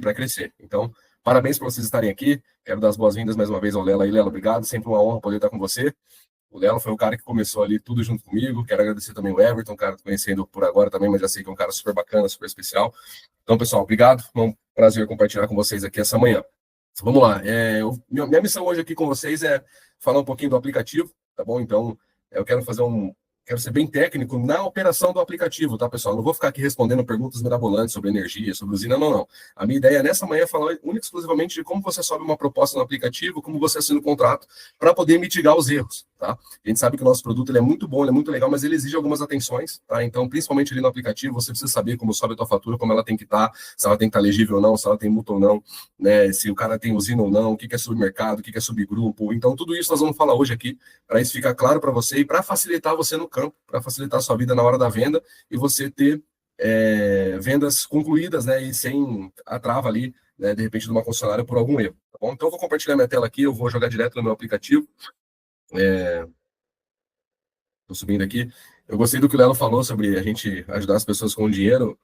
para crescer. Então, parabéns por vocês estarem aqui. Quero dar as boas-vindas mais uma vez ao Lela aí. Lela, obrigado. Sempre uma honra poder estar com você. O Lela foi o cara que começou ali tudo junto comigo. Quero agradecer também o Everton, cara, conhecendo por agora também, mas já sei que é um cara super bacana, super especial. Então, pessoal, obrigado. É um prazer compartilhar com vocês aqui essa manhã. Vamos lá. Minha missão hoje aqui com vocês é falar um pouquinho do aplicativo, tá bom? Então, eu quero ser bem técnico na operação do aplicativo, tá, pessoal? Não vou ficar aqui respondendo perguntas mirabolantes sobre energia, sobre usina, não. A minha ideia nessa manhã é falar única e exclusivamente de como você sobe uma proposta no aplicativo, como você assina o contrato, para poder mitigar os erros, tá? A gente sabe que o nosso produto ele é muito bom, ele é muito legal, mas ele exige algumas atenções, tá? Então, principalmente ali no aplicativo, você precisa saber como sobe a tua fatura, como ela tem que estar, se ela tem que estar legível ou não, se ela tem multa ou não, né? Se o cara tem usina ou não, o que é submercado, o que é subgrupo. Então, tudo isso nós vamos falar hoje aqui, para isso ficar claro para você e para facilitar você no campo, para facilitar a sua vida na hora da venda e você ter vendas concluídas, né? E sem a trava ali, né, de repente, de uma concessionária por algum erro. Tá bom? Então, eu vou compartilhar minha tela aqui, eu vou jogar direto no meu aplicativo. Estou subindo aqui. Eu gostei do que o Lelo falou sobre a gente ajudar as pessoas com dinheiro.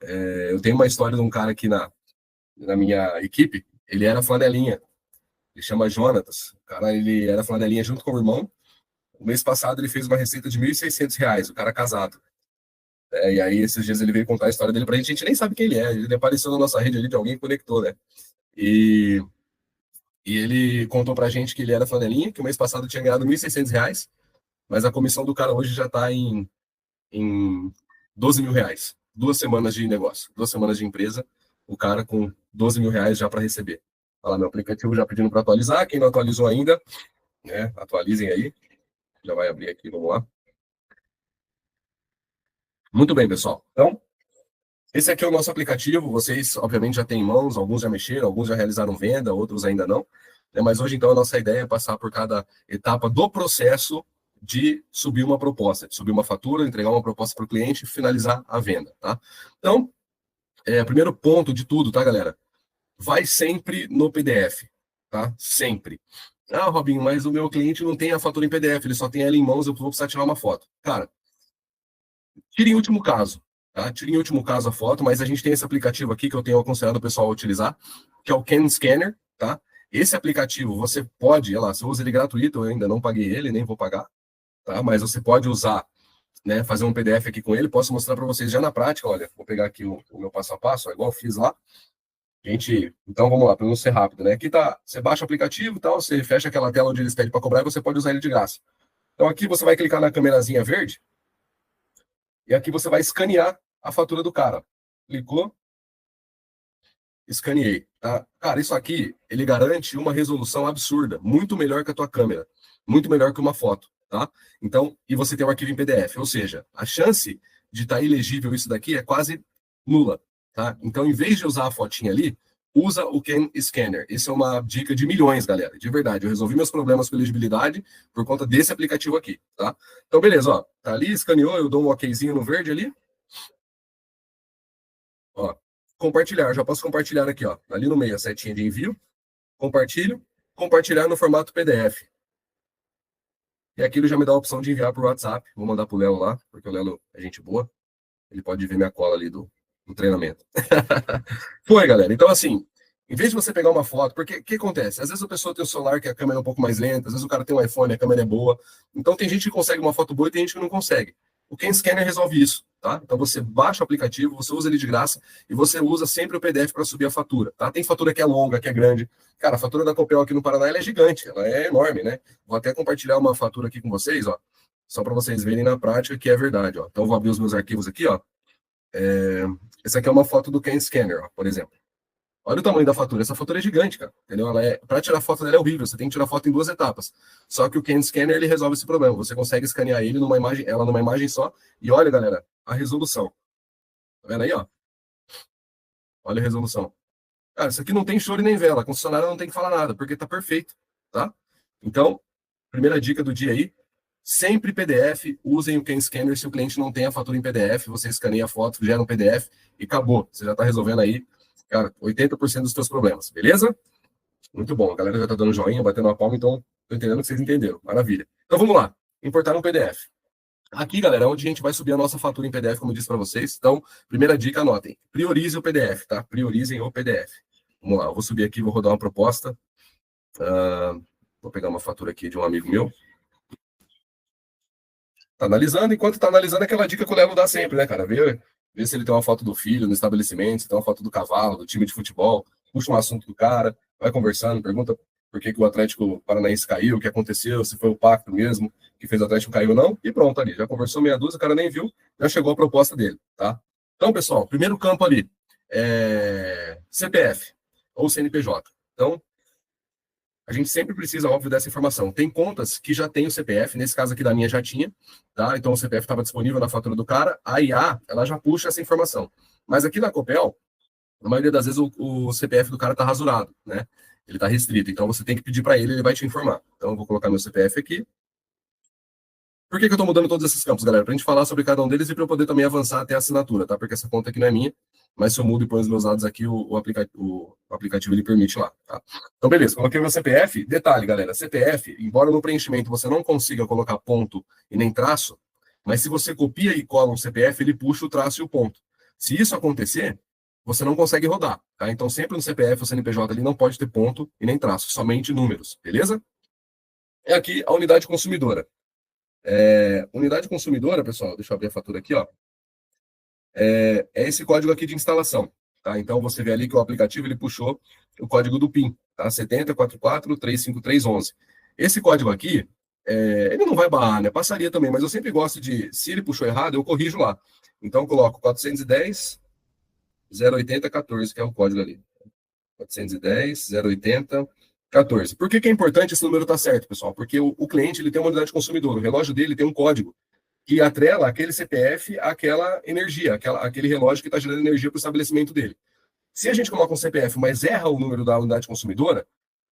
Eu tenho uma história de um cara aqui na minha equipe. Ele era flanelinha. Ele chama Jonatas. O cara, ele era flanelinha junto com o irmão. O mês passado ele fez uma receita de R$ 1.600, o cara casado. E aí, esses dias ele veio contar a história dele pra gente. A gente nem sabe quem ele é. Ele apareceu na nossa rede ali de alguém que conectou, né? E ele contou pra gente que ele era flanelinha, que o mês passado tinha ganhado R$ 1.600, mas a comissão do cara hoje já tá em R$ 12.000. 2 semanas de negócio, 2 semanas de empresa, o cara com R$ 12.000 já para receber. Olha lá, meu aplicativo já pedindo para atualizar. Quem não atualizou ainda, né, atualizem aí. Já vai abrir aqui, vamos lá. Muito bem, pessoal. Então, esse aqui é o nosso aplicativo. Vocês, obviamente, já têm em mãos, alguns já mexeram, alguns já realizaram venda, outros ainda não. Mas hoje, então, a nossa ideia é passar por cada etapa do processo de subir uma proposta, de subir uma fatura, entregar uma proposta para o cliente e finalizar a venda, tá? Então, primeiro ponto de tudo, tá, galera? Vai sempre no PDF, tá? Sempre. Ah, Robinho, mas o meu cliente não tem a fatura em PDF, ele só tem ela em mãos, eu vou precisar tirar uma foto. Cara, tire em último caso, tá? Tire em último caso a foto, mas a gente tem esse aplicativo aqui que eu tenho aconselhado o pessoal a utilizar, que é o Can Scanner, tá? Esse aplicativo você pode, olha lá, você usa ele gratuito, eu ainda não paguei ele, nem vou pagar, tá? Mas você pode usar, né, fazer um PDF aqui com ele, posso mostrar para vocês já na prática, olha, vou pegar aqui o meu passo a passo, igual eu fiz lá. Então vamos lá, para não ser rápido, né? Aqui tá, você baixa o aplicativo e tal, você fecha aquela tela onde eles pedem para cobrar e você pode usar ele de graça. Então aqui você vai clicar na câmerazinha verde e aqui você vai escanear a fatura do cara. Clicou, escaneei, tá? Cara, isso aqui, ele garante uma resolução absurda, muito melhor que a tua câmera, muito melhor que uma foto, tá? Então, e você tem um arquivo em PDF, ou seja, a chance de estar ilegível isso daqui é quase nula, tá? Então, em vez de usar a fotinha ali, usa o Can Scanner. Isso é uma dica de milhões, galera, de verdade. Eu resolvi meus problemas com elegibilidade por conta desse aplicativo aqui, tá? Então, beleza, ó, tá ali, escaneou, eu dou um okzinho no verde ali. Ó, compartilhar, já posso compartilhar aqui, ó, ali no meio, a setinha de envio, compartilho, compartilhar no formato PDF. E aqui ele já me dá a opção de enviar por WhatsApp. Vou mandar pro Lelo lá, porque o Lelo é gente boa. Ele pode ver minha cola ali do treinamento. Foi, galera. Então, assim, em vez de você pegar uma foto, porque o que acontece? Às vezes a pessoa tem o celular que a câmera é um pouco mais lenta, às vezes o cara tem um iPhone, a câmera é boa. Então tem gente que consegue uma foto boa e tem gente que não consegue. O Can Scanner resolve isso, tá? Então você baixa o aplicativo, você usa ele de graça e você usa sempre o PDF para subir a fatura, tá? Tem fatura que é longa, que é grande. Cara, a fatura da Copel aqui no Paraná ela é gigante, ela é enorme, né? Vou até compartilhar uma fatura aqui com vocês, ó, só para vocês verem na prática que é verdade, ó. Então eu vou abrir os meus arquivos aqui, ó. Essa aqui é uma foto do Can Scanner, ó, por exemplo. Olha o tamanho da fatura. Essa fatura é gigante, cara. Entendeu? Para tirar foto dela é horrível. Você tem que tirar foto em 2 etapas. Só que o Can Scanner ele resolve esse problema. Você consegue escanear ele ela numa imagem só. E olha, galera, a resolução. Tá vendo aí, ó? Olha a resolução. Cara, isso aqui não tem choro nem vela. A concessionária não tem que falar nada, porque tá perfeito, tá? Então, primeira dica do dia aí, sempre PDF, usem o Can Scanner se o cliente não tem a fatura em PDF, você escaneia a foto, gera um PDF e acabou. Você já está resolvendo aí, cara, 80% dos seus problemas, beleza? Muito bom, a galera já está dando joinha, batendo a palma, então tô entendendo que vocês entenderam. Maravilha. Então vamos lá, importar um PDF. Aqui, galera, é onde a gente vai subir a nossa fatura em PDF, como eu disse para vocês. Então, primeira dica, anotem. Priorize o PDF, tá? Priorizem o PDF. Vamos lá, eu vou subir aqui, vou rodar uma proposta. Vou pegar uma fatura aqui de um amigo meu. Tá analisando, enquanto tá analisando, aquela dica que o Lelo dá sempre, né, cara? Vê se ele tem uma foto do filho no estabelecimento, se tem uma foto do cavalo, do time de futebol, puxa um assunto do cara, vai conversando, pergunta por que o Atlético Paranaense caiu, o que aconteceu, se foi o pacto mesmo que fez o Atlético cair ou não, e pronto ali. Já conversou meia dúzia, o cara nem viu, já chegou a proposta dele, tá? Então, pessoal, primeiro campo ali é CPF ou CNPJ. Então, a gente sempre precisa, óbvio, dessa informação. Tem contas que já tem o CPF, nesse caso aqui da minha já tinha, tá? Então o CPF estava disponível na fatura do cara, a IA, ela já puxa essa informação. Mas aqui na Copel, na maioria das vezes o CPF do cara está rasurado, né? Ele está restrito, então você tem que pedir para ele, ele vai te informar. Então eu vou colocar meu CPF aqui. Por que eu estou mudando todos esses campos, galera? Para a gente falar sobre cada um deles e para eu poder também avançar até a assinatura, tá? Porque essa conta aqui não é minha, mas se eu mudo e põe os meus dados aqui, o aplicativo ele permite lá, tá? Então, beleza, coloquei o meu CPF. Detalhe, galera, CPF, embora no preenchimento você não consiga colocar ponto e nem traço, mas se você copia e cola um CPF, ele puxa o traço e o ponto. Se isso acontecer, você não consegue rodar, tá? Então, sempre no CPF ou CNPJ ali não pode ter ponto e nem traço, somente números, beleza? É aqui a unidade consumidora. Unidade consumidora, pessoal, deixa eu abrir a fatura aqui, ó. É esse código aqui de instalação, tá? Então você vê ali que o aplicativo ele puxou o código do PIN, tá? 7044353111. Esse código aqui, ele não vai barrar, né? Passaria também, mas eu sempre gosto de, se ele puxou errado, eu corrijo lá. Então eu coloco 410 080 14, que é o código ali. 410 080 14. Por que é importante esse número estar certo, pessoal? Porque o cliente ele tem uma unidade consumidora, o relógio dele tem um código que atrela aquele CPF àquela energia, aquele relógio que está gerando energia para o estabelecimento dele. Se a gente coloca um CPF, mas erra o número da unidade consumidora,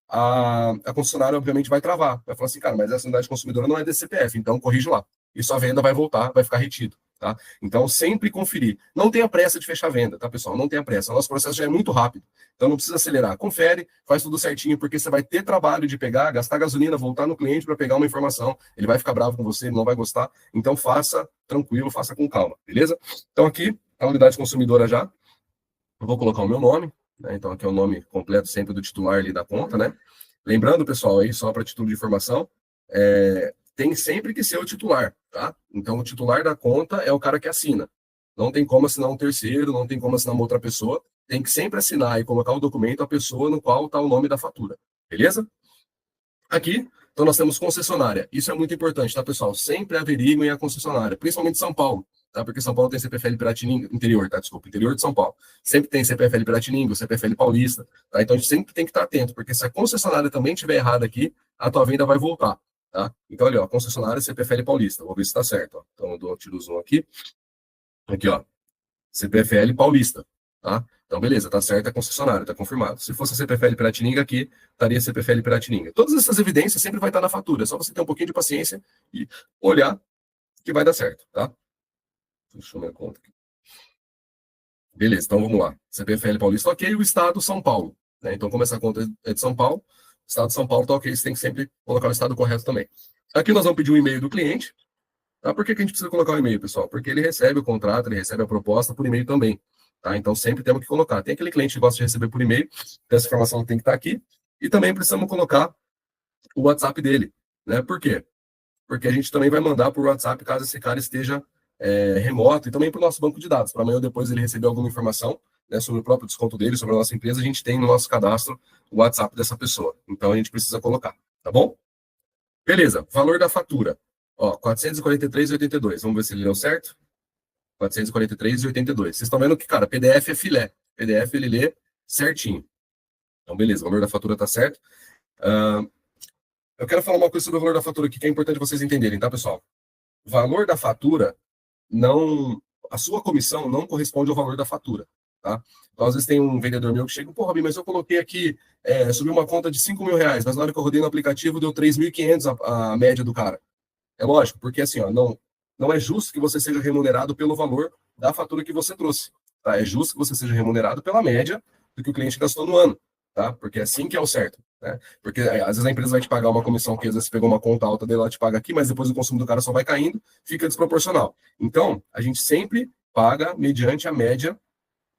a concessionária, obviamente, vai travar. Vai falar assim, cara, mas essa unidade consumidora não é desse CPF, então corrige lá. E sua venda vai voltar, vai ficar retido, tá? Então, sempre conferir. Não tenha pressa de fechar a venda, tá, pessoal? Não tenha pressa. O nosso processo já é muito rápido, então não precisa acelerar. Confere, faz tudo certinho, porque você vai ter trabalho de pegar, gastar gasolina, voltar no cliente para pegar uma informação. Ele vai ficar bravo com você, ele não vai gostar. Então, faça tranquilo, faça com calma, beleza? Então, aqui, a unidade consumidora já. Eu vou colocar o meu nome, né? Então, aqui é o nome completo sempre do titular ali da conta, né? Lembrando, pessoal, aí só para título de informação, tem sempre que ser o titular, tá? Então, o titular da conta é o cara que assina. Não tem como assinar um terceiro, não tem como assinar uma outra pessoa. Tem que sempre assinar e colocar o documento a pessoa no qual está o nome da fatura, beleza? Aqui, então nós temos concessionária. Isso é muito importante, tá, pessoal? Sempre averiguem a concessionária, principalmente São Paulo, tá? Porque São Paulo tem CPFL Piratininga, interior, tá? Desculpa, interior de São Paulo. Sempre tem CPFL Piratininga, CPFL Paulista, tá? Então a gente sempre tem que estar atento, porque se a concessionária também estiver errada aqui, a tua venda vai voltar, tá? Então, ali, ó, concessionária CPFL Paulista. Vou ver se está certo, ó. Então, eu tiro o zoom aqui. Aqui, ó. CPFL Paulista, tá? Então, beleza, tá certo, é concessionária, tá confirmado. Se fosse a CPFL Piratininga aqui, estaria CPFL Piratininga. Todas essas evidências sempre vai estar na fatura, é só você ter um pouquinho de paciência e olhar que vai dar certo, tá? Deixa eu ver a conta aqui. Beleza, então vamos lá. CPFL Paulista, ok, o Estado São Paulo, né? Então, como essa conta é de São Paulo, o Estado de São Paulo tá ok, você tem que sempre colocar o Estado correto também. Aqui nós vamos pedir o e-mail do cliente, tá? Por que que a gente precisa colocar o e-mail, pessoal? Porque ele recebe o contrato, ele recebe a proposta por e-mail também. Tá? Então, sempre temos que colocar. Tem aquele cliente que gosta de receber por e-mail, essa informação tem que estar aqui. E também precisamos colocar o WhatsApp dele. Né? Por quê? Porque a gente também vai mandar por WhatsApp caso esse cara esteja remoto e também para o nosso banco de dados. Para amanhã ou depois ele receber alguma informação, né, sobre o próprio desconto dele, sobre a nossa empresa, a gente tem no nosso cadastro o WhatsApp dessa pessoa. Então, a gente precisa colocar. Tá bom? Beleza. Valor da fatura. Ó, 443,82. Vamos ver se ele deu certo. 443,82. Vocês estão vendo que, cara, PDF é filé. PDF ele lê certinho. Então, beleza, o valor da fatura está certo. Eu quero falar uma coisa sobre o valor da fatura aqui que é importante vocês entenderem, tá, pessoal? O valor da fatura não. A sua comissão não corresponde ao valor da fatura, tá? Então, às vezes tem um vendedor meu que chega, pô, Robin, mas eu coloquei aqui, subiu uma conta de R$ 5.000, mas na hora que eu rodei no aplicativo deu 3.500 a média do cara. É lógico, porque assim, ó, não é justo que você seja remunerado pelo valor da fatura que você trouxe. Tá? É justo que você seja remunerado pela média do que o cliente gastou no ano. Tá? Porque é assim que é o certo. Né? Porque às vezes a empresa vai te pagar uma comissão que às vezes você pegou uma conta alta dele, ela te paga aqui, mas depois o consumo do cara só vai caindo, fica desproporcional. Então, a gente sempre paga mediante a média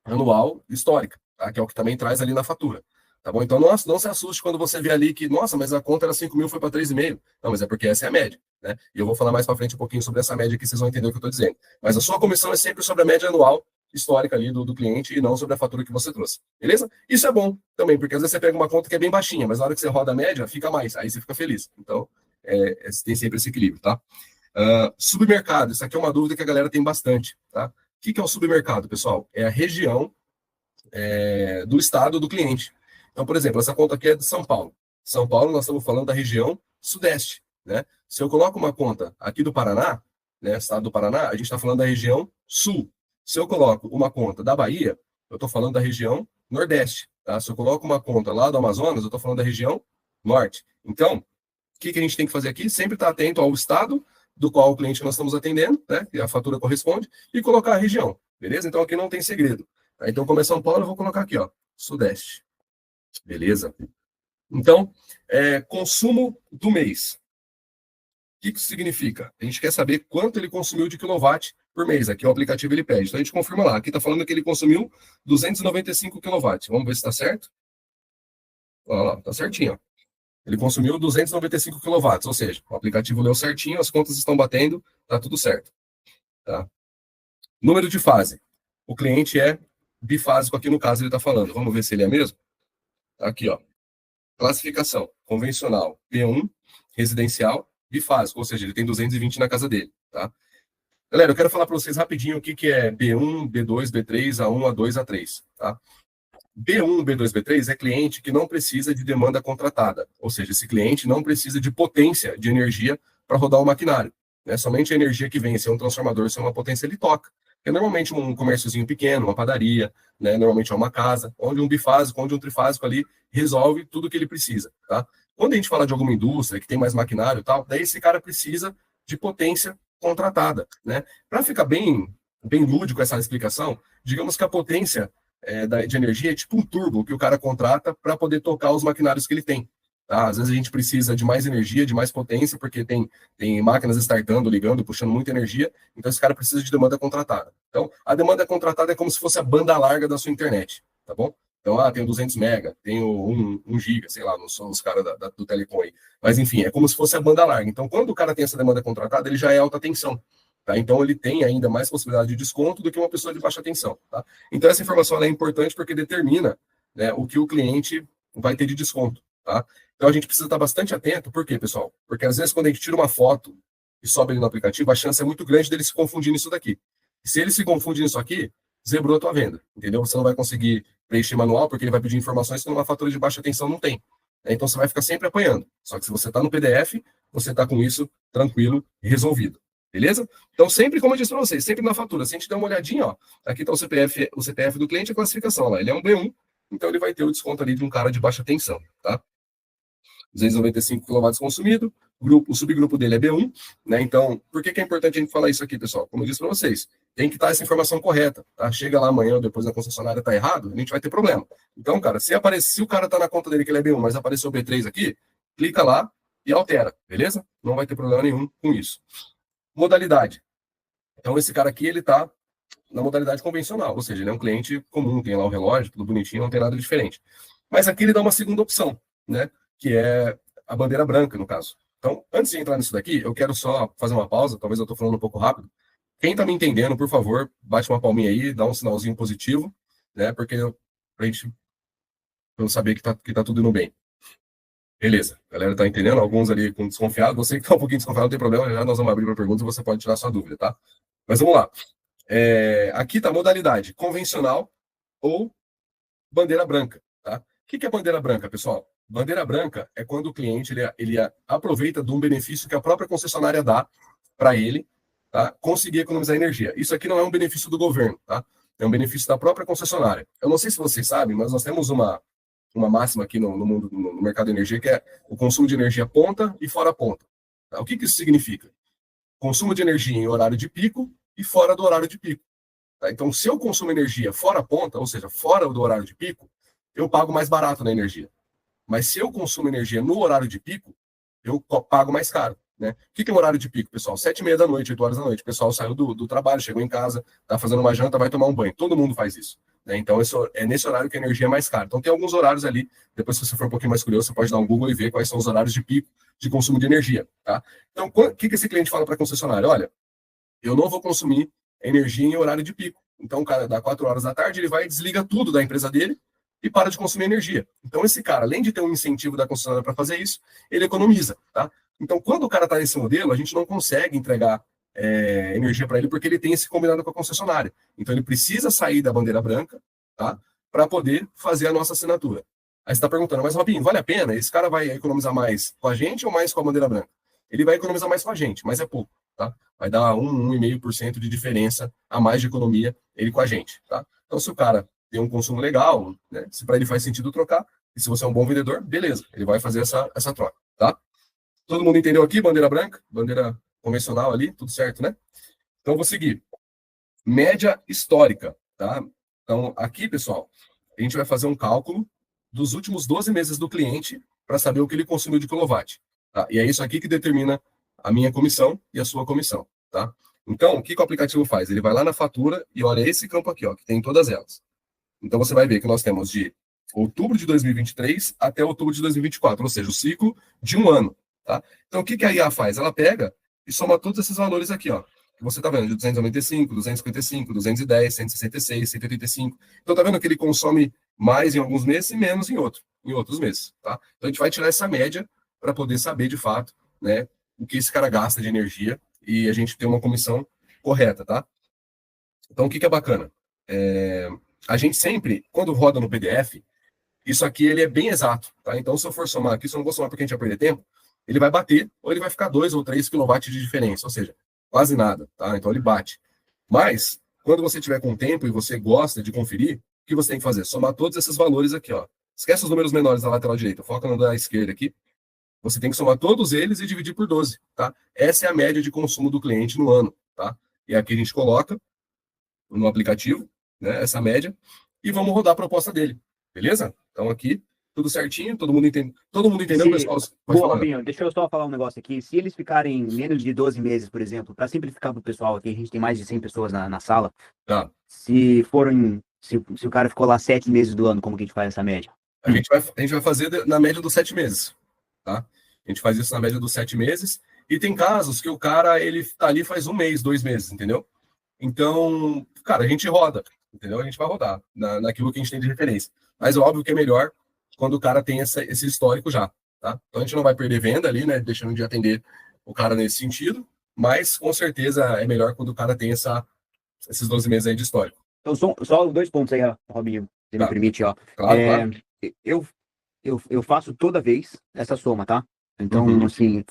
anual histórica. tá? Que é o que também traz ali na fatura. Tá bom? Então, não se assuste quando você vê ali que, nossa, mas a conta era 5 mil, foi para 3,5. Não, mas é porque essa é a média, né? E eu vou falar mais para frente um pouquinho sobre essa média aqui, vocês vão entender o que eu estou dizendo. Mas a sua comissão é sempre sobre a média anual histórica ali do cliente e não sobre a fatura que você trouxe. Beleza? Isso é bom também, porque às vezes você pega uma conta que é bem baixinha, mas na hora que você roda a média, fica mais. Aí você fica feliz. Então, tem sempre esse equilíbrio, tá? Submercado, isso aqui é uma dúvida que a galera tem bastante, tá? O que é o submercado, pessoal? É a região do estado do cliente. Então, por exemplo, essa conta aqui é de São Paulo. São Paulo, nós estamos falando da região sudeste, né? Se eu coloco uma conta aqui do Paraná, né, estado do Paraná, a gente está falando da região sul. Se eu coloco uma conta da Bahia, eu estou falando da região nordeste, tá? Se eu coloco uma conta lá do Amazonas, eu estou falando da região norte. Então, o que a gente tem que fazer aqui? Sempre estar atento ao estado do qual o cliente nós estamos atendendo, né? Que a fatura corresponde, e colocar a região, beleza? Então, aqui não tem segredo. Tá? Então, como é São Paulo, eu vou colocar aqui, ó, sudeste. Beleza? Então, consumo do mês. O que isso significa? A gente quer saber quanto ele consumiu de quilowatt por mês. Aqui o aplicativo ele pede. Então a gente confirma lá. Aqui está falando que ele consumiu 295 kW. Vamos ver se está certo. Olha lá, está certinho. Ó. Ele consumiu 295 kW, ou seja, o aplicativo leu certinho, as contas estão batendo, está tudo certo. Tá? Número de fase. O cliente é bifásico aqui no caso ele está falando. Vamos ver se ele é mesmo? Aqui, ó. Classificação, convencional, B1, residencial, bifásico, ou seja, ele tem 220 na casa dele, tá? Galera, eu quero falar para vocês rapidinho o que é B1, B2, B3, A1, A2, A3, tá? B1, B2, B3 é cliente que não precisa de demanda contratada, ou seja, esse cliente não precisa de potência de energia para rodar o maquinário, né? Somente a energia que vem, se é um transformador, se é uma potência, ele toca. É normalmente um comérciozinho pequeno, uma padaria, né? Normalmente é uma casa, onde um bifásico, onde um trifásico ali resolve tudo o que ele precisa, tá? Quando a gente fala de alguma indústria que tem mais maquinário e tal, daí esse cara precisa de potência contratada, né? Para ficar bem lúdico essa explicação, digamos que a potência de energia é tipo um turbo que o cara contrata para poder tocar os maquinários que ele tem. Tá? Às vezes a gente precisa de mais energia, de mais potência, porque tem máquinas startando, ligando, puxando muita energia, então esse cara precisa de demanda contratada. Então, a demanda contratada é como se fosse a banda larga da sua internet, tá bom? Então, tenho 200 mega, tenho 1 giga, sei lá, não são os caras do telecom aí. Mas, enfim, é como se fosse a banda larga. Então, quando o cara tem essa demanda contratada, ele já é alta tensão. Tá? Então, ele tem ainda mais possibilidade de desconto do que uma pessoa de baixa tensão. Tá? Então, essa informação é importante porque determina, né, o que o cliente vai ter de desconto. Tá? Então, a gente precisa estar bastante atento. Por quê, pessoal? Porque, às vezes, quando a gente tira uma foto e sobe ele no aplicativo, a chance é muito grande dele se confundir nisso daqui. E se ele se confunde nisso aqui, zebrou a tua venda, entendeu? Você não vai conseguir preencher manual, porque ele vai pedir informações que numa fatura de baixa tensão não tem. Então, você vai ficar sempre apanhando. Só que se você está no PDF, você está com isso tranquilo e resolvido. Beleza? Então, sempre, como eu disse para vocês, sempre na fatura, se a gente der uma olhadinha, ó, aqui está o CPF do cliente e a classificação lá. Ele é um B1, então ele vai ter o desconto ali de um cara de baixa tensão, tá? 295 kW consumido, o subgrupo dele é B1, né? Então, por que é importante a gente falar isso aqui, pessoal? Como eu disse para vocês, tem que estar essa informação correta, tá? Chega lá amanhã ou depois na concessionária tá errado, a gente vai ter problema. Então, cara, se o cara tá na conta dele que ele é B1, mas apareceu o B3 aqui, clica lá e altera, beleza? Não vai ter problema nenhum com isso. Modalidade. Então, esse cara aqui, ele tá na modalidade convencional, ou seja, ele é um cliente comum, tem lá o relógio, tudo bonitinho, não tem nada diferente. Mas aqui ele dá uma segunda opção, né? Que é a bandeira branca, no caso. Então, antes de entrar nisso daqui, eu quero só fazer uma pausa, talvez eu estou falando um pouco rápido. Quem está me entendendo, por favor, bate uma palminha aí, dá um sinalzinho positivo, né? Porque pra gente pra eu saber que tá tudo indo bem. Beleza, a galera tá entendendo? Alguns ali com desconfiado, você que tá um pouquinho desconfiado, não tem problema, já nós vamos abrir para perguntas e você pode tirar sua dúvida, tá? Mas vamos lá. Aqui tá a modalidade convencional ou bandeira branca, tá? O que é bandeira branca, pessoal? Bandeira branca é quando o cliente ele aproveita de um benefício que a própria concessionária dá para ele, tá? Conseguir economizar energia. Isso aqui não é um benefício do governo, tá? É um benefício da própria concessionária. Eu não sei se vocês sabem, mas nós temos uma máxima aqui no mundo, no mercado de energia, que é o consumo de energia ponta e fora ponta. Tá? O que isso significa? Consumo de energia em horário de pico e fora do horário de pico. Tá? Então, se eu consumo energia fora ponta, ou seja, fora do horário de pico, eu pago mais barato na energia. Mas se eu consumo energia no horário de pico, eu pago mais caro. Né? O que é o horário de pico, pessoal? 7h30 da noite, 8 horas da noite. O pessoal saiu do trabalho, chegou em casa, está fazendo uma janta, vai tomar um banho. Todo mundo faz isso. né? Então, é nesse horário que a energia é mais cara. Então, tem alguns horários ali. Depois, se você for um pouquinho mais curioso, você pode dar um Google e ver quais são os horários de pico de consumo de energia, tá? Então, o que esse cliente fala para a concessionária? Olha, eu não vou consumir energia em horário de pico. Então, o cara, dá 4 horas da tarde, ele vai e desliga tudo da empresa dele e para de consumir energia. Então, esse cara, além de ter um incentivo da concessionária para fazer isso, ele economiza, tá? Então, quando o cara está nesse modelo, a gente não consegue entregar energia para ele porque ele tem esse combinado com a concessionária. Então, ele precisa sair da bandeira branca, tá? Para poder fazer a nossa assinatura. Aí você está perguntando, mas Robinho, vale a pena? Esse cara vai economizar mais com a gente ou mais com a bandeira branca? Ele vai economizar mais com a gente, mas é pouco, tá? Vai dar 1,5% de diferença a mais de economia ele com a gente, tá? Então, se o cara tem um consumo legal, né? Se para ele faz sentido trocar, e se você é um bom vendedor, beleza, ele vai fazer essa troca, tá? Todo mundo entendeu aqui? Bandeira branca, bandeira convencional ali, tudo certo, né? Então, vou seguir. Média histórica, tá? Então, aqui, pessoal, a gente vai fazer um cálculo dos últimos 12 meses do cliente para saber o que ele consumiu de quilowatt. Tá? E é isso aqui que determina a minha comissão e a sua comissão, tá? Então, o que o aplicativo faz? Ele vai lá na fatura e olha esse campo aqui, ó, que tem todas elas. Então, você vai ver que nós temos de outubro de 2023 até outubro de 2024, ou seja, o ciclo de um ano, tá? Então, o que a IA faz? Ela pega e soma todos esses valores aqui, ó, que você está vendo, de 295, 255, 210, 166, 185. Então, tá vendo que ele consome mais em alguns meses e menos em outros meses, tá? Então, a gente vai tirar essa média para poder saber, de fato, né, o que esse cara gasta de energia e a gente ter uma comissão correta, tá? Então, o que é bacana? A gente sempre, quando roda no PDF, isso aqui ele é bem exato, tá? Então, se eu for somar aqui, se eu não vou somar porque a gente vai perder tempo, ele vai bater ou ele vai ficar 2 ou 3 quilowatts de diferença, ou seja, quase nada, tá? Então, ele bate. Mas, quando você tiver com tempo e você gosta de conferir, o que você tem que fazer? Somar todos esses valores aqui, ó. Esquece os números menores da lateral direita, foca no da esquerda aqui. Você tem que somar todos eles e dividir por 12, tá? Essa é a média de consumo do cliente no ano, tá? E aqui a gente coloca no aplicativo, né, essa média, e vamos rodar a proposta dele, beleza? Então aqui, tudo certinho, todo mundo entende, todo mundo entendeu, pessoal? Pode Boa, falar. Robinho, deixa eu só falar um negócio aqui. Se eles ficarem menos de 12 meses, por exemplo, para simplificar para o pessoal aqui, a gente tem mais de 100 pessoas na sala. Tá. Se o cara ficou lá 7 meses do ano, como que a gente faz essa média? A gente vai fazer na média dos 7 meses, tá? A gente faz isso na média dos 7 meses, e tem casos que o cara, ele tá ali faz 1 mês, 2 meses, entendeu? Então, cara, a gente roda, entendeu? A gente vai rodar naquilo que a gente tem de referência. Mas óbvio que é melhor quando o cara tem esse histórico já, tá? Então a gente não vai perder venda ali, né? Deixando de atender o cara nesse sentido, mas com certeza é melhor quando o cara tem esses 12 meses aí de histórico. Então, só 2 pontos aí, Robinho, se me permite, ó. Claro, claro. Eu faço toda vez essa soma, tá? Então, assim,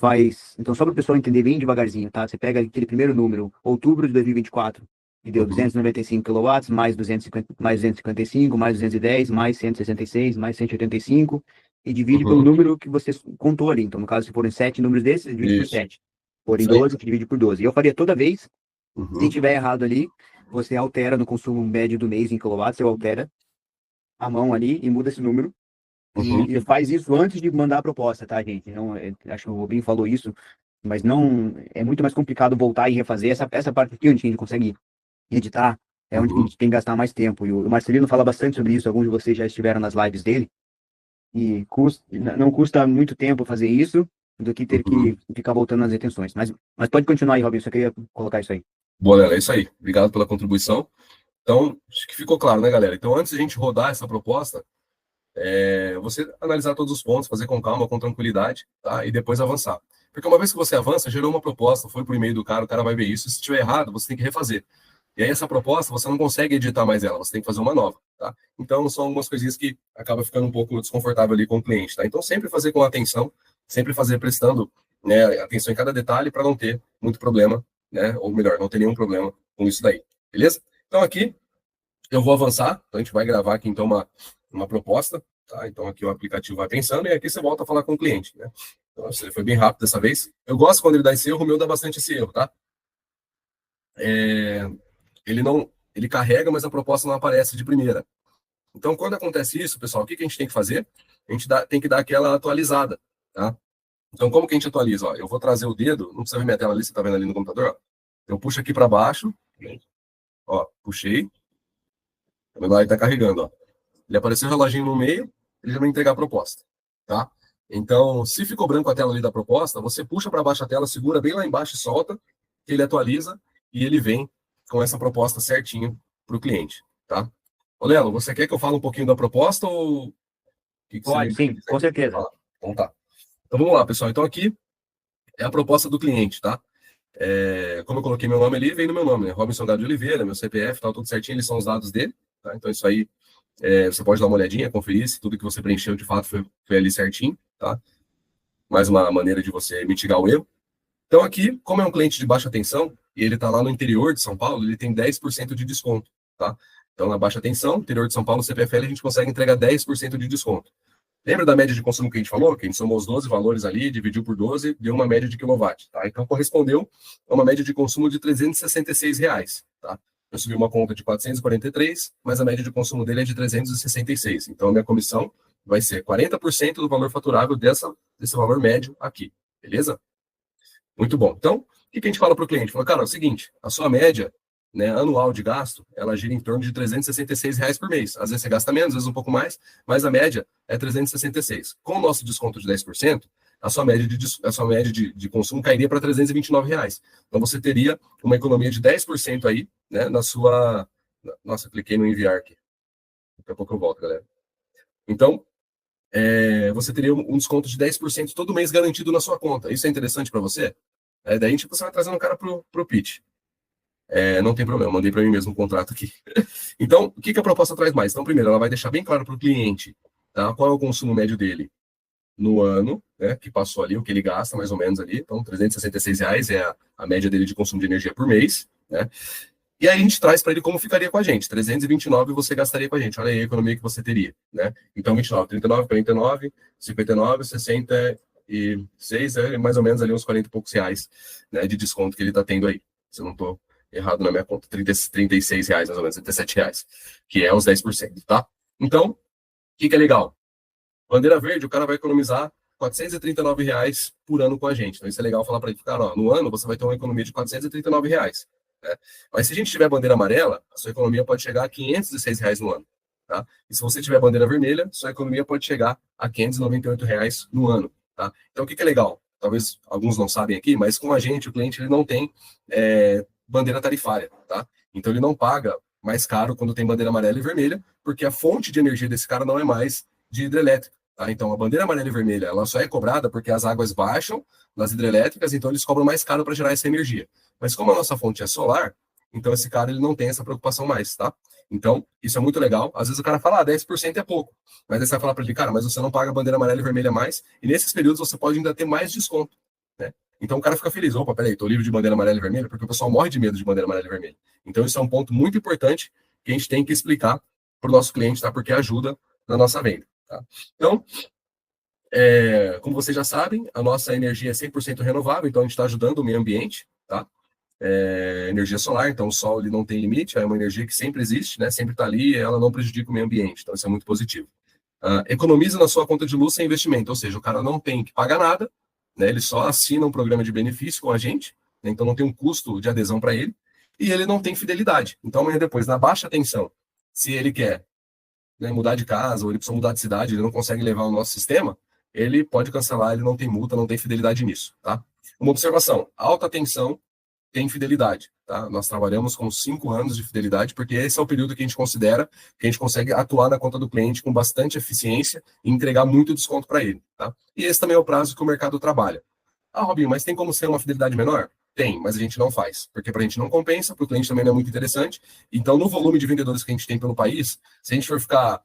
Então, só para o pessoal entender bem devagarzinho, tá? Você pega aquele primeiro número, outubro de 2024, e deu 295 kW, mais 250, mais 255, mais 210, mais 166, mais 185, e divide pelo número que você contou ali. Então, no caso, se forem 7 números desses, você divide por 7. Se forem 12, você divide por 12. E eu faria toda vez. Se tiver errado ali, você altera no consumo médio do mês em quilowatts, você altera a mão ali e muda esse número. E faz isso antes de mandar a proposta, tá, gente? Não, acho que o Robinho falou isso, mas não é muito mais complicado voltar e refazer. Essa parte aqui, onde a gente consegue editar, é onde a gente tem que gastar mais tempo. E o Marcelino fala bastante sobre isso, alguns de vocês já estiveram nas lives dele. E não custa muito tempo fazer isso do que ter que ficar voltando nas retenções. Mas pode continuar aí, Robinho, só queria colocar isso aí. Boa, Lela, é isso aí. Obrigado pela contribuição. Então, acho que ficou claro, né, galera? Então, antes de a gente rodar essa proposta, você analisar todos os pontos, fazer com calma, com tranquilidade, tá? E depois avançar. Porque uma vez que você avança, gerou uma proposta, foi pro e-mail do cara, o cara vai ver isso, e se estiver errado, você tem que refazer. E aí essa proposta, você não consegue editar mais ela, você tem que fazer uma nova, tá? Então, são algumas coisinhas que acaba ficando um pouco desconfortável ali com o cliente, tá? Então, sempre fazer com atenção, sempre fazer prestando, né, atenção em cada detalhe para não ter muito problema, né? Ou melhor, não ter nenhum problema com isso daí, beleza? Então, aqui, eu vou avançar, então a gente vai gravar aqui, então, uma proposta, tá? Então, aqui o aplicativo vai pensando e aqui você volta a falar com o cliente, né? Então, ele foi bem rápido dessa vez. Eu gosto quando ele dá esse erro, o meu dá bastante esse erro, tá? Ele carrega, mas a proposta não aparece de primeira. Então, quando acontece isso, pessoal, o que a gente tem que fazer? A gente tem que dar aquela atualizada, tá? Então, como que a gente atualiza? Ó, eu vou trazer o dedo, não precisa ver minha tela ali, você tá vendo ali no computador, ó. Eu puxo aqui para baixo, ó, puxei. Meu celular está carregando, ó. Ele apareceu o reloginho no meio, ele já vai entregar a proposta, tá? Então, se ficou branco a tela ali da proposta, você puxa para baixo a tela, segura bem lá embaixo e solta, que ele atualiza e ele vem com essa proposta certinho para o cliente, tá? Ô, Lelo, você quer que eu fale um pouquinho da proposta ou o que você Pode, sim, com certeza. falar? Então tá. Então vamos lá, pessoal. Então aqui é a proposta do cliente, tá? Como eu coloquei meu nome ali, vem no meu nome, né? Robinson Gado de Oliveira, meu CPF, tal, tudo certinho, eles são os dados dele, tá? Então isso aí, você pode dar uma olhadinha, conferir se tudo que você preencheu de fato foi ali certinho, tá? Mais uma maneira de você mitigar o erro. Então aqui, como é um cliente de baixa tensão, e ele está lá no interior de São Paulo, ele tem 10% de desconto, tá? Então na baixa tensão, interior de São Paulo, CPFL, a gente consegue entregar 10% de desconto. Lembra da média de consumo que a gente falou? Que a gente somou os 12 valores ali, dividiu por 12, deu uma média de quilowatt, tá? Então correspondeu a uma média de consumo de R$ 366, tá? Eu subi uma conta de 443, mas a média de consumo dele é de 366. Então a minha comissão vai ser 40% do valor faturável desse valor médio aqui, beleza? Muito bom. Então, o que a gente fala para o cliente? Fala, cara, é o seguinte, a sua média, né, anual de gasto, ela gira em torno de R$ 366 por mês. Às vezes você gasta menos, às vezes um pouco mais, mas a média é 366. Com o nosso desconto de 10%, a sua média de consumo cairia para R$ 329. Então você teria uma economia de 10% aí, né, na sua... Nossa, eu cliquei no enviar aqui. Daqui a pouco eu volto, galera. Então, você teria um desconto de 10% todo mês garantido na sua conta. Isso é interessante para você? Daí tipo, você vai trazendo o cara pro pitch. Não tem problema, mandei para mim mesmo o contrato aqui. Então, o que a proposta traz mais? Então, primeiro, ela vai deixar bem claro para o cliente, tá, qual é o consumo médio dele no ano, né, que passou ali, o que ele gasta, mais ou menos ali. Então, R$ 366 é a média dele de consumo de energia por mês, né? E aí a gente traz para ele como ficaria com a gente. 329 você gastaria com a gente. Olha aí a economia que você teria, né? Então, 29, 39, 49, 59, 66, mais ou menos ali uns 40 e poucos reais, né, de desconto que ele está tendo aí. Se eu não estou errado na minha conta, R$ 36, mais ou menos, R$ 37, que é os 10%, tá? Então, o que é legal? Bandeira verde, o cara vai economizar R$ 439 por ano com a gente. Então, isso é legal falar para ele, cara, ó, no ano você vai ter uma economia de R$ 439, né? Mas se a gente tiver bandeira amarela, a sua economia pode chegar a R$ 506 no ano, tá? E se você tiver bandeira vermelha, sua economia pode chegar a R$ 598 no ano, tá? Então, o que é legal? Talvez alguns não sabem aqui, mas com a gente, o cliente ele não tem bandeira tarifária, tá? Então, ele não paga mais caro quando tem bandeira amarela e vermelha, porque a fonte de energia desse cara não é mais de hidrelétrica. Tá? Então, a bandeira amarela e vermelha ela só é cobrada porque as águas baixam nas hidrelétricas, então eles cobram mais caro para gerar essa energia. Mas como a nossa fonte é solar, então esse cara ele não tem essa preocupação mais, tá? Então, isso é muito legal. Às vezes o cara fala, 10% é pouco. Mas aí você vai falar para ele, cara, mas você não paga bandeira amarela e vermelha mais, e nesses períodos você pode ainda ter mais desconto, né? Então o cara fica feliz, opa, peraí, tô livre de bandeira amarela e vermelha, porque o pessoal morre de medo de bandeira amarela e vermelha. Então isso é um ponto muito importante que a gente tem que explicar para o nosso cliente, tá? Porque ajuda na nossa venda, tá? Então, como vocês já sabem, a nossa energia é 100% renovável, então a gente está ajudando o meio ambiente, tá? Energia solar, então o sol ele não tem limite, é uma energia que sempre existe, né? Sempre está ali e ela não prejudica o meio ambiente, então isso é muito positivo. Economiza na sua conta de luz sem investimento, ou seja, o cara não tem que pagar nada, né? Ele só assina um programa de benefício com a gente, né? Então não tem um custo de adesão para ele, e ele não tem fidelidade. Então amanhã depois, na baixa tensão, se ele quer, né, mudar de casa, ou ele precisa mudar de cidade, ele não consegue levar o nosso sistema, ele pode cancelar, ele não tem multa, não tem fidelidade nisso, tá? Uma observação, alta tensão tem fidelidade, tá? Nós trabalhamos com 5 anos de fidelidade, porque esse é o período que a gente considera que a gente consegue atuar na conta do cliente com bastante eficiência e entregar muito desconto para ele, tá? E esse também é o prazo que o mercado trabalha. Robinho, mas tem como ser uma fidelidade menor? Tem, mas a gente não faz, porque para a gente não compensa, para o cliente também não é muito interessante. Então, no volume de vendedores que a gente tem pelo país, se a gente for ficar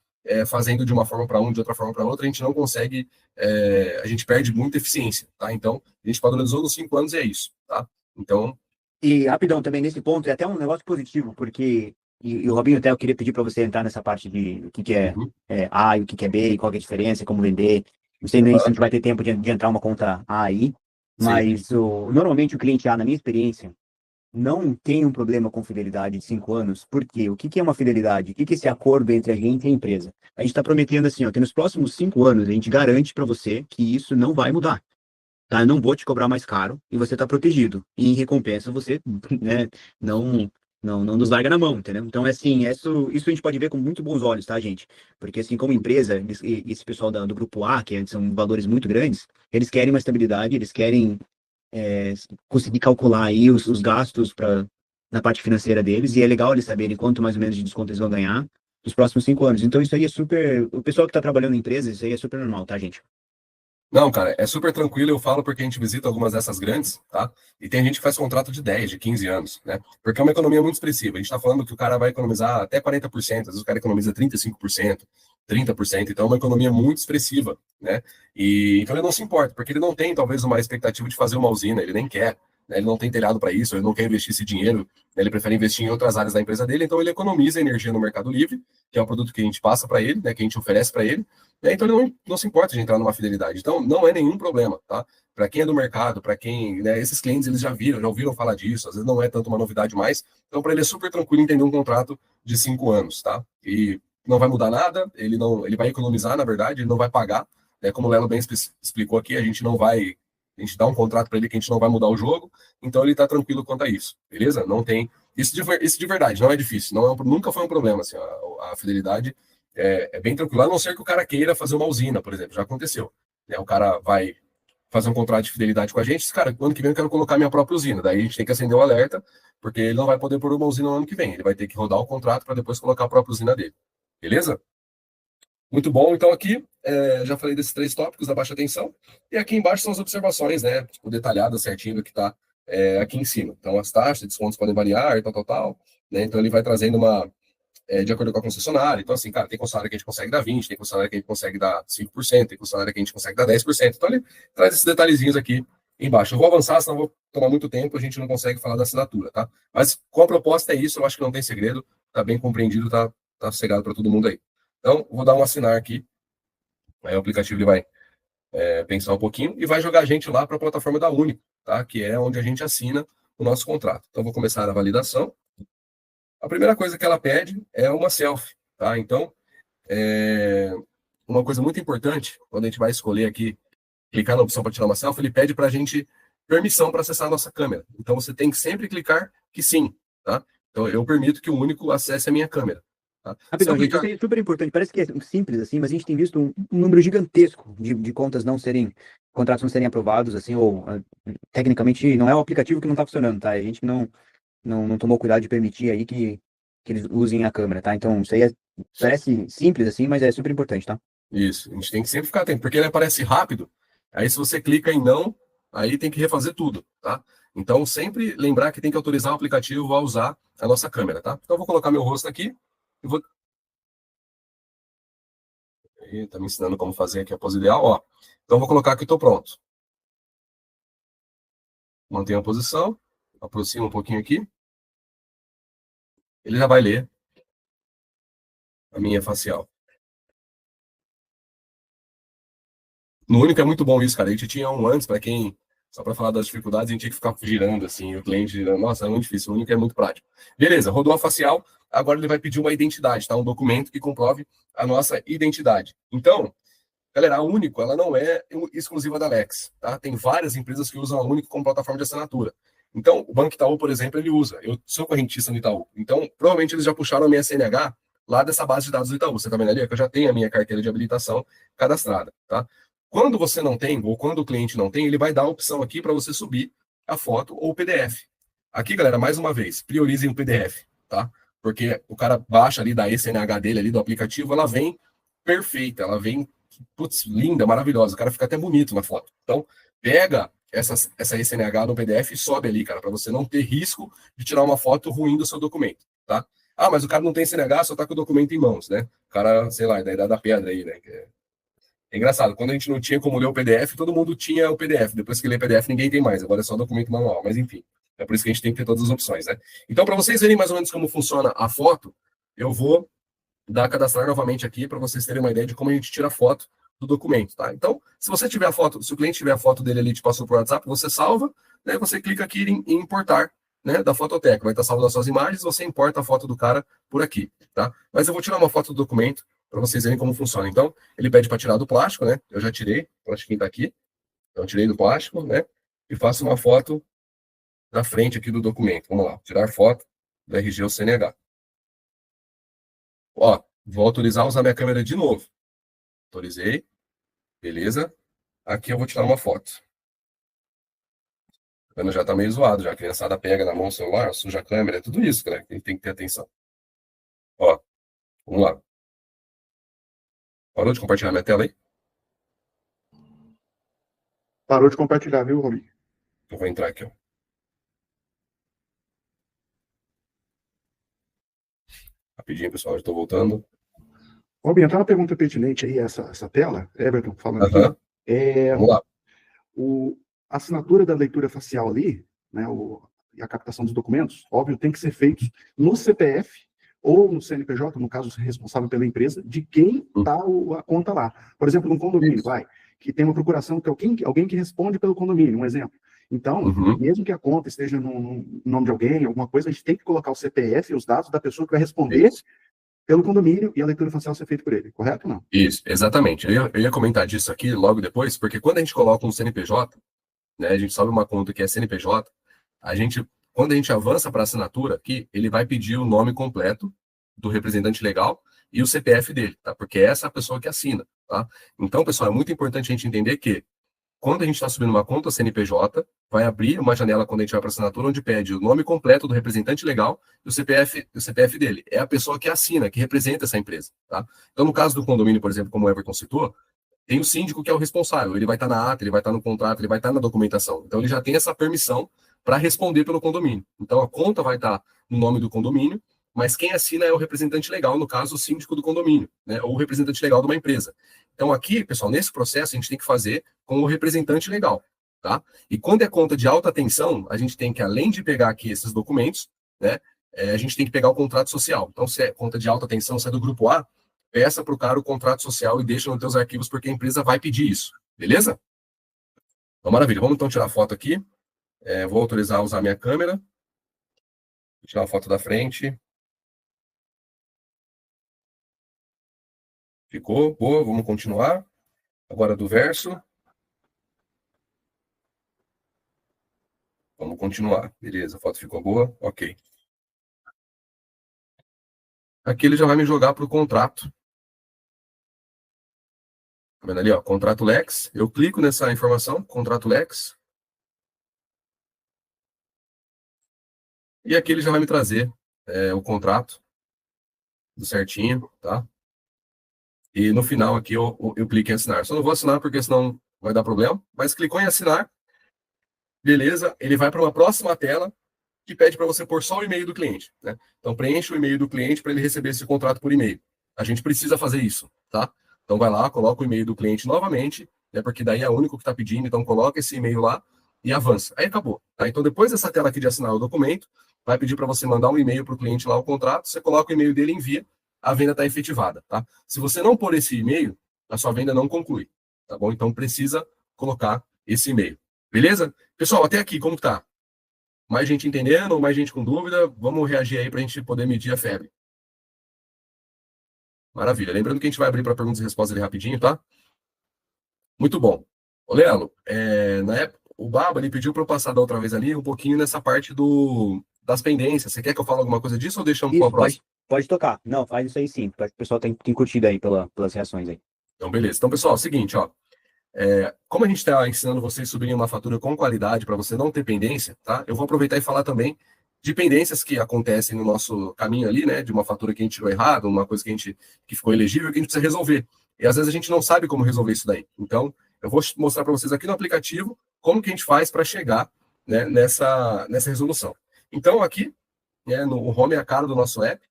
fazendo de uma forma para um, de outra forma para outra, a gente não consegue, a gente perde muita eficiência, tá? Então, a gente padronizou nos 5 anos e é isso, tá? Então... E rapidão também nesse ponto, é até um negócio positivo, porque, e o Robinho, até eu queria pedir para você entrar nessa parte de o que é, A e o que é B, e qual que é a diferença, como vender. Não sei nem se a gente vai ter tempo de entrar uma conta A aí, mas normalmente o cliente A, na minha experiência, não tem um problema com fidelidade de 5 anos, porque o que é uma fidelidade? O que é esse acordo entre a gente e a empresa? A gente está prometendo assim, ó, que nos próximos 5 anos a gente garante para você que isso não vai mudar. Tá? Eu não vou te cobrar mais caro e você está protegido. E em recompensa você, né, não nos larga na mão, entendeu? Então, assim, isso a gente pode ver com muito bons olhos, tá, gente? Porque, assim, como empresa, esse pessoal do grupo A, que são valores muito grandes, eles querem uma estabilidade, eles querem é, conseguir calcular aí os gastos na parte financeira deles, e é legal eles saberem quanto mais ou menos de desconto eles vão ganhar nos próximos 5 anos. Então, isso aí é super. O pessoal que está trabalhando em empresa, isso aí é super normal, tá, gente? Não, cara, é super tranquilo, eu falo porque a gente visita algumas dessas grandes, tá? E tem gente que faz contrato de 10, de 15 anos, né? Porque é uma economia muito expressiva. A gente tá falando que o cara vai economizar até 40%, às vezes o cara economiza 35%, 30%, então é uma economia muito expressiva, né? E então ele não se importa, porque ele não tem talvez uma expectativa de fazer uma usina, ele nem quer, né? Ele não tem telhado para isso, ele não quer investir esse dinheiro, né? Ele prefere investir em outras áreas da empresa dele, então ele economiza energia no Mercado Livre, que é o produto que a gente passa para ele, né? Que a gente oferece para ele. Então ele não se importa de entrar numa fidelidade. Então não é nenhum problema, tá? Para quem é do mercado, para quem, né, esses clientes eles já ouviram falar disso, às vezes não é tanto uma novidade mais. Então para ele é super tranquilo entender um contrato de 5 anos, tá? E não vai mudar nada, ele vai economizar, na verdade, ele não vai pagar, né? Como o Lelo bem explicou aqui, a gente dá um contrato para ele que a gente não vai mudar o jogo, então ele está tranquilo quanto a isso, beleza? Não tem isso de verdade, não é difícil, nunca foi um problema assim, a fidelidade é bem tranquilo, a não ser que o cara queira fazer uma usina, por exemplo, já aconteceu. Né? O cara vai fazer um contrato de fidelidade com a gente, cara, ano que vem eu quero colocar minha própria usina, daí a gente tem que acender o alerta, porque ele não vai poder pôr uma usina no ano que vem, ele vai ter que rodar o contrato para depois colocar a própria usina dele. Beleza? Muito bom. Então aqui, já falei desses 3 tópicos da baixa tensão, e aqui embaixo são as observações, né, tipo, detalhadas certinho do que está aqui em cima. Então as taxas, descontos podem variar, tal, né? Então ele vai trazendo de acordo com a concessionária. Então, assim, cara, tem concessionária que a gente consegue dar 20%, tem concessionária que a gente consegue dar 5%, tem concessionária que a gente consegue dar 10%. Então, ele traz esses detalhezinhos aqui embaixo. Eu vou avançar, senão vou tomar muito tempo, a gente não consegue falar da assinatura, tá? Mas com a proposta é isso, eu acho que não tem segredo, tá bem compreendido, tá sossegado para todo mundo aí. Então, vou dar um assinar aqui, aí o aplicativo ele vai pensar um pouquinho e vai jogar a gente lá para a plataforma da Único, tá? Que é onde a gente assina o nosso contrato. Então, vou começar a validação. A primeira coisa que ela pede é uma selfie, tá? Então, uma coisa muito importante, quando a gente vai escolher aqui, clicar na opção para tirar uma selfie, ele pede para a gente permissão para acessar a nossa câmera. Então, você tem que sempre clicar que sim, tá? Então, eu permito que o único acesse a minha câmera. Tá? Se eu Rapidão, gente, clicar... isso aí é super importante. Parece que é simples, assim, mas a gente tem visto um número gigantesco de contas não serem, contratos não serem aprovados, assim, ou tecnicamente não é o aplicativo que não está funcionando, tá? A gente não tomou cuidado de permitir aí que eles usem a câmera, tá? Então, isso aí parece simples, assim, mas é super importante, tá? Isso, a gente tem que sempre ficar atento, porque ele aparece rápido, aí se você clica em não, aí tem que refazer tudo, tá? Então, sempre lembrar que tem que autorizar o aplicativo a usar a nossa câmera, tá? Então, eu vou colocar meu rosto aqui, e vou... Ele tá me ensinando como fazer aqui a pose ideal, ó. Então, eu vou colocar que estou pronto. Mantenha a posição, aproxima um pouquinho aqui, ele já vai ler a minha facial. No Único é muito bom isso, cara. A gente tinha um antes, para quem, só para falar das dificuldades, a gente tinha que ficar girando assim, o cliente girando. Nossa, é muito difícil. O Único é muito prático. Beleza, rodou a facial, agora ele vai pedir uma identidade, tá? Um documento que comprove a nossa identidade. Então, galera, a Único, ela não é exclusiva da Alex, tá? Tem várias empresas que usam a Único como plataforma de assinatura. Então, o Banco Itaú, por exemplo, ele usa. Eu sou correntista no Itaú. Então, provavelmente eles já puxaram a minha CNH lá dessa base de dados do Itaú. Você tá vendo ali? É que eu já tenho a minha carteira de habilitação cadastrada, tá? Quando você não tem, ou quando o cliente não tem, ele vai dar a opção aqui para você subir a foto ou o PDF. Aqui, galera, mais uma vez, priorizem o PDF, tá? Porque o cara baixa ali da ECNH dele, ali do aplicativo, ela vem perfeita, ela vem, putz, linda, maravilhosa. O cara fica até bonito na foto. Então, pega essa ECNH no PDF e sobe ali, cara, para você não ter risco de tirar uma foto ruim do seu documento, tá? Ah, mas o cara não tem CNH, só tá com o documento em mãos, né? O cara, sei lá, é da idade da pedra aí, né? É engraçado, quando a gente não tinha como ler o PDF, todo mundo tinha o PDF. Depois que lê PDF, ninguém tem mais. Agora é só documento manual. Mas enfim, é por isso que a gente tem que ter todas as opções, né? Então, para vocês verem mais ou menos como funciona a foto, eu vou dar cadastrar novamente aqui para vocês terem uma ideia de como a gente tira a foto do documento, tá? Então, se você tiver a foto, se o cliente tiver a foto dele ali, te passou por WhatsApp, você salva, né? Você clica aqui em importar, né? Da fototeca, vai estar salvo nas suas imagens, você importa a foto do cara por aqui, tá? Mas eu vou tirar uma foto do documento para vocês verem como funciona. Então, ele pede para tirar do plástico, né? Eu já tirei, o plastiquinho está aqui. Então, eu tirei do plástico, né? E faço uma foto da frente aqui do documento. Vamos lá, tirar foto. do RG ou CNH. Ó, vou autorizar usar minha câmera de novo. Autorizei. Beleza. Aqui eu vou tirar uma foto. Tá vendo? Já tá meio zoado, já. A criançada pega na mão o celular, suja a câmera, é tudo isso, né? Tem que ter atenção. Ó, vamos lá. Parou de compartilhar minha tela aí? Parou de compartilhar, viu, Robi? Eu vou entrar aqui, ó. Rapidinho, pessoal, já tô voltando. Robi, entrar uma pergunta pertinente aí, essa tela, Everton falando aqui. Aham. É, Vamos lá. a assinatura da leitura facial ali, né, e a captação dos documentos, óbvio, tem que ser feitos no CPF ou no CNPJ, no caso responsável pela empresa, de quem está a conta lá. Por exemplo, num condomínio, que tem uma procuração que alguém que responde pelo condomínio, um exemplo. Então, Uhum. mesmo que a conta esteja no nome de alguém, alguma coisa, a gente tem que colocar o CPF e os dados da pessoa que vai responder Isso. pelo condomínio e a leitura facial ser feita por ele, correto ou não? Isso, exatamente. Eu ia comentar disso aqui logo depois, porque quando a gente coloca um CNPJ, né, a gente sobe uma conta que é CNPJ, quando a gente avança para a assinatura aqui, ele vai pedir o nome completo do representante legal e o CPF dele, tá? Porque essa é a pessoa que assina, tá? Então, pessoal, é muito importante a gente entender que quando a gente está subindo uma conta CNPJ, vai abrir uma janela quando a gente vai para assinatura, onde pede o nome completo do representante legal e o CPF dele. É a pessoa que assina, que representa essa empresa, tá? Então, no caso do condomínio, por exemplo, como o Everton citou, tem o síndico que é o responsável. Ele vai estar na ata, ele vai estar no contrato, ele vai estar na documentação. Então, ele já tem essa permissão para responder pelo condomínio. Então, a conta vai estar no nome do condomínio, mas quem assina é o representante legal, no caso, o síndico do condomínio, né? Ou o representante legal de uma empresa. Então, aqui, pessoal, nesse processo, a gente tem que fazer com o representante legal, tá? E quando é conta de alta tensão, a gente tem que, além de pegar aqui esses documentos, né? A gente tem que pegar o contrato social. Então, se é conta de alta tensão, se é do grupo A, peça para o cara o contrato social e deixa nos teus arquivos, porque a empresa vai pedir isso, beleza? Então, maravilha. Vamos então tirar a foto aqui. Vou autorizar a usar a minha câmera. Vou tirar a foto da frente. Ficou? Boa, vamos continuar. Agora do verso. Vamos continuar. Beleza, a foto ficou boa. Ok. Aqui ele já vai me jogar para o contrato. Tá vendo ali, ó? Contrato Lex. Eu clico nessa informação, contrato Lex. E aqui ele já vai me trazer o contrato do certinho, tá? E no final aqui eu clico em assinar. Só não vou assinar porque senão vai dar problema. Mas clicou em assinar, beleza, ele vai para uma próxima tela que pede para você pôr só o e-mail do cliente, né? Então preenche o e-mail do cliente para ele receber esse contrato por e-mail. A gente precisa fazer isso, tá? Então vai lá, coloca o e-mail do cliente novamente, né? Porque daí é o único que está pedindo, então coloca esse e-mail lá e avança. Aí acabou, tá? Então depois dessa tela aqui de assinar o documento, vai pedir para você mandar um e-mail para o cliente lá o contrato, você coloca o e-mail dele e envia, a venda está efetivada, tá? Se você não pôr esse e-mail, a sua venda não conclui, tá bom? Então precisa colocar esse e-mail. Beleza? Pessoal, até aqui, como tá? Mais gente entendendo, mais gente com dúvida? Vamos reagir aí para a gente poder medir a febre. Maravilha. Lembrando que a gente vai abrir para perguntas e respostas ali rapidinho, tá? Muito bom. Ô, Leandro, na época, o Baba ele pediu para eu passar da outra vez ali um pouquinho nessa parte das pendências. Você quer que eu fale alguma coisa disso ou deixamos para a Isso, próxima? pode tocar. Não, faz isso aí sim. Acho que o pessoal tem curtido aí pelas reações aí. Então, beleza. Então, pessoal, é o seguinte, ó. Como a gente está ensinando vocês a subirem uma fatura com qualidade para você não ter pendência, tá? Eu vou aproveitar e falar também de pendências que acontecem no nosso caminho ali, né? De uma fatura que a gente tirou errado, uma coisa que ficou elegível que a gente precisa resolver. E às vezes a gente não sabe como resolver isso daí. Então, eu vou mostrar para vocês aqui no aplicativo como que a gente faz para chegar, né, nessa resolução. Então, aqui, né, no home é a cara do nosso app.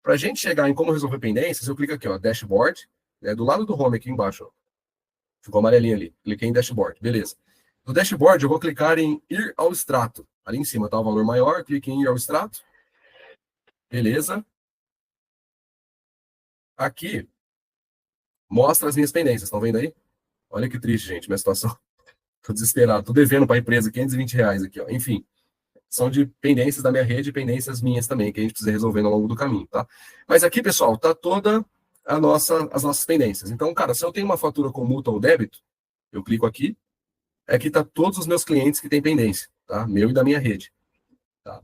Para a gente chegar em como resolver pendências, eu clico aqui, ó, dashboard, né, do lado do home aqui embaixo, ó. Ficou amarelinho ali. Cliquei em dashboard. Beleza. No dashboard, eu vou clicar em ir ao extrato. Ali em cima está o valor maior. Clique em ir ao extrato. Beleza. Aqui, mostra as minhas pendências. Estão vendo aí? Olha que triste, gente, minha situação. Tô desesperado. Tô devendo para a empresa R$ 520 aqui, ó. Enfim, são de pendências da minha rede e pendências minhas também, que a gente precisa resolver ao longo do caminho, tá? Mas aqui, pessoal, tá toda as nossas pendências. Então, cara, se eu tenho uma fatura com multa ou débito, eu clico aqui. Aqui tá todos os meus clientes que têm pendência, tá? Meu e da minha rede, tá?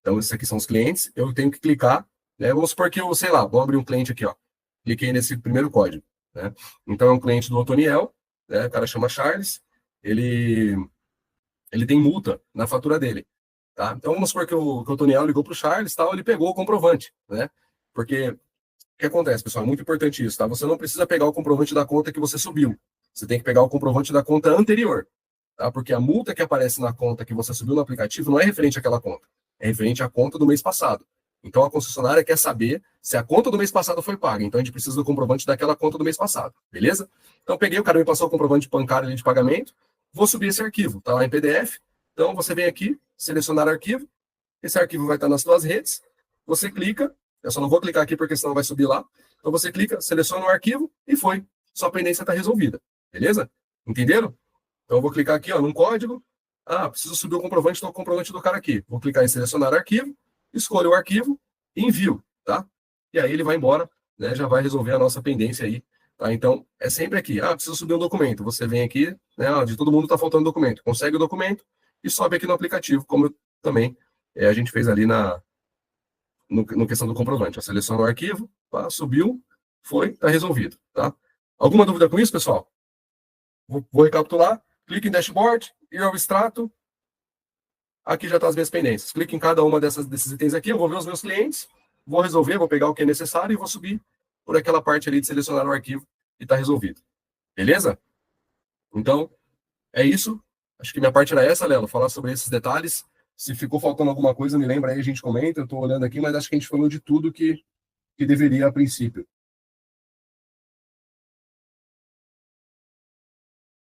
Então, esses aqui são os clientes, eu tenho que clicar, né? Vamos supor que eu, sei lá, vou abrir um cliente aqui, ó. Cliquei nesse primeiro código, né? Então, é um cliente do Otoniel, né? O cara chama Charles, ele tem multa na fatura dele, tá? Então, vamos supor que o Otoniel ligou para o Charles, tal, ele pegou o comprovante, né? Porque o que acontece, pessoal? É muito importante isso, tá? Você não precisa pegar o comprovante da conta que você subiu. Você tem que pegar o comprovante da conta anterior, tá? Porque a multa que aparece na conta que você subiu no aplicativo não é referente àquela conta, é referente à conta do mês passado. Então, a concessionária quer saber se a conta do mês passado foi paga. Então, a gente precisa do comprovante daquela conta do mês passado, beleza? Então, peguei, o cara me passou o comprovante bancário ali de pagamento, vou subir esse arquivo, tá lá em PDF. Então, você vem aqui, selecionar arquivo, esse arquivo vai estar nas suas redes, você clica, eu só não vou clicar aqui porque senão vai subir lá. Então, você clica, seleciona o arquivo e foi. Sua pendência está resolvida, beleza? Entenderam? Então, eu vou clicar aqui, ó, num código. Ah, preciso subir o comprovante, estou com o comprovante do cara aqui. Vou clicar em selecionar arquivo, escolho o arquivo e envio, tá? E aí ele vai embora, né? Já vai resolver a nossa pendência aí, tá? Então, é sempre aqui. Ah, preciso subir um documento. Você vem aqui, né? De todo mundo está faltando documento. Consegue o documento e sobe aqui no aplicativo, como eu também a gente fez ali no questão do comprovante. Seleciona o arquivo, pá, subiu, foi, está resolvido, tá? Alguma dúvida com isso, pessoal? Vou recapitular. Clique em dashboard, ir ao extrato. Aqui já estão as minhas pendências. Clique em cada uma desses itens aqui, eu vou ver os meus clientes, vou resolver, vou pegar o que é necessário e vou subir por aquela parte ali de selecionar o arquivo e está resolvido. Beleza? Então, é isso. Acho que minha parte era essa, Lelo, falar sobre esses detalhes. Se ficou faltando alguma coisa, me lembra aí, a gente comenta. Eu estou olhando aqui, mas acho que a gente falou de tudo que deveria a princípio.